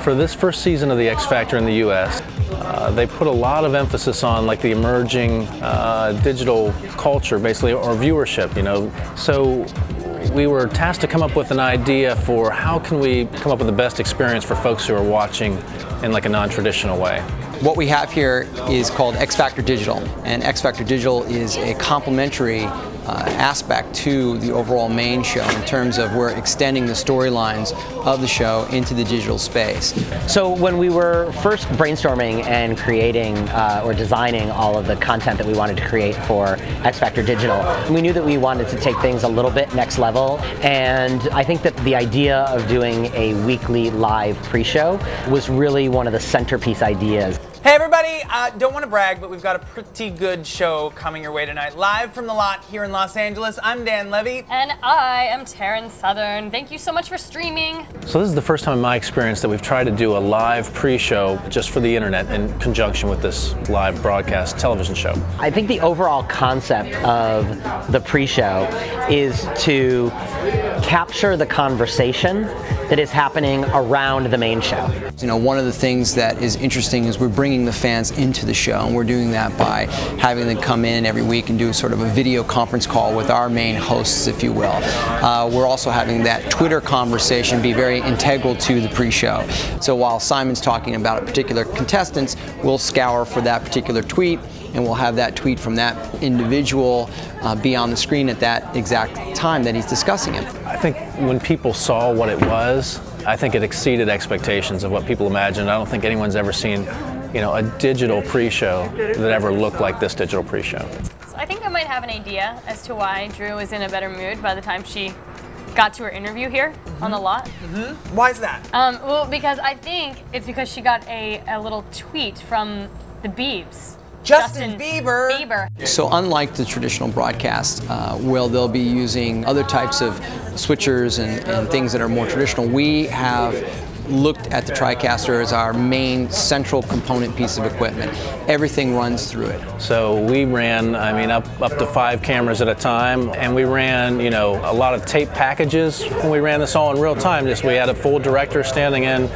For this first season of the X Factor in the U.S., they put a lot of emphasis on like the emerging digital culture, basically, or viewership, you know. So we were tasked to come up with an idea for how can we come up with the best experience for folks who are watching in like a non-traditional way. What we have here is called X Factor Digital, and X Factor Digital is a complementary aspect to the overall main show in terms of we're extending the storylines of the show into the digital space. So when we were first brainstorming and creating or designing all of the content that we wanted to create for X Factor Digital, we knew that we wanted to take things a little bit next level, and I think that the idea of doing a weekly live pre-show was really one of the centerpiece ideas. Hey everybody, don't want to brag, but we've got a pretty good show coming your way tonight. Live from the lot here in Los Angeles, I'm Dan Levy. And I am Taryn Southern. Thank you so much for streaming. So this is the first time in my experience that we've tried to do a live pre-show just for the internet in conjunction with this live broadcast television show. I think the overall concept of the pre-show is to capture the conversation that is happening around the main show. You know, one of the things that is interesting is we're bringing the fans into the show, and we're doing that by having them come in every week and do sort of a video conference call with our main hosts, if you will. We're also having that Twitter conversation be very integral to the pre-show. So while Simon's talking about a particular contestant, we'll scour for that particular tweet, and we'll have that tweet from that individual be on the screen at that exact time that he's discussing it. I think when people saw what it was, I think it exceeded expectations of what people imagined. I don't think anyone's ever seen, you know, a digital pre-show that ever looked like this digital pre-show. So I think I might have an idea as to why Drew was in a better mood by the time she got to her interview here on the lot. Why is that? Well, because I think it's because she got a little tweet from the Biebs. Justin Bieber. So unlike the traditional broadcast, where they'll be using other types of switchers and things that are more traditional, we have looked at the TriCaster as our main central component piece of equipment. Everything runs through it. So we ran, I mean, up to 5 cameras at a time, and we ran, you know, a lot of tape packages when we ran this all in real time. Just we had a full director standing in,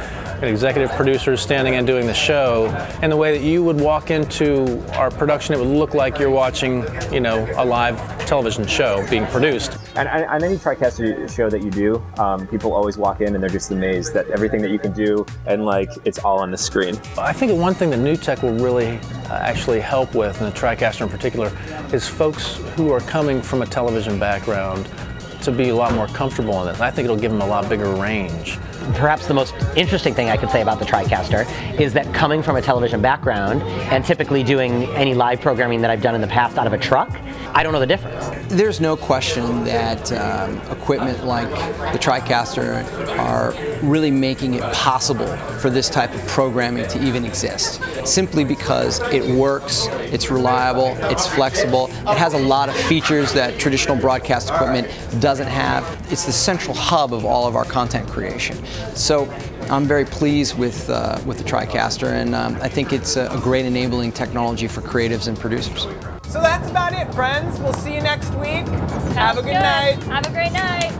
executive producers standing in doing the show, and the way that you would walk into our production, it would look like you're watching, you know, a live television show being produced. And on any TriCaster show that you do, people always walk in and they're just amazed that everything that you can do, and like it's all on the screen. I think one thing that NewTek will really actually help with, and the TriCaster in particular, is folks who are coming from a television background to be a lot more comfortable in it. I think it'll give them a lot bigger range. Perhaps the most interesting thing I could say about the TriCaster is that coming from a television background and typically doing any live programming that I've done in the past out of a truck, I don't know the difference. There's no question that equipment like the TriCaster are really making it possible for this type of programming to even exist. Simply because it works, it's reliable, it's flexible, it has a lot of features that traditional broadcast equipment doesn't have. It's the central hub of all of our content creation. So I'm very pleased with the TriCaster, and I think it's a great enabling technology for creatives and producers. So that's about it, friends. We'll see you next week. Have a good night. Have a great night.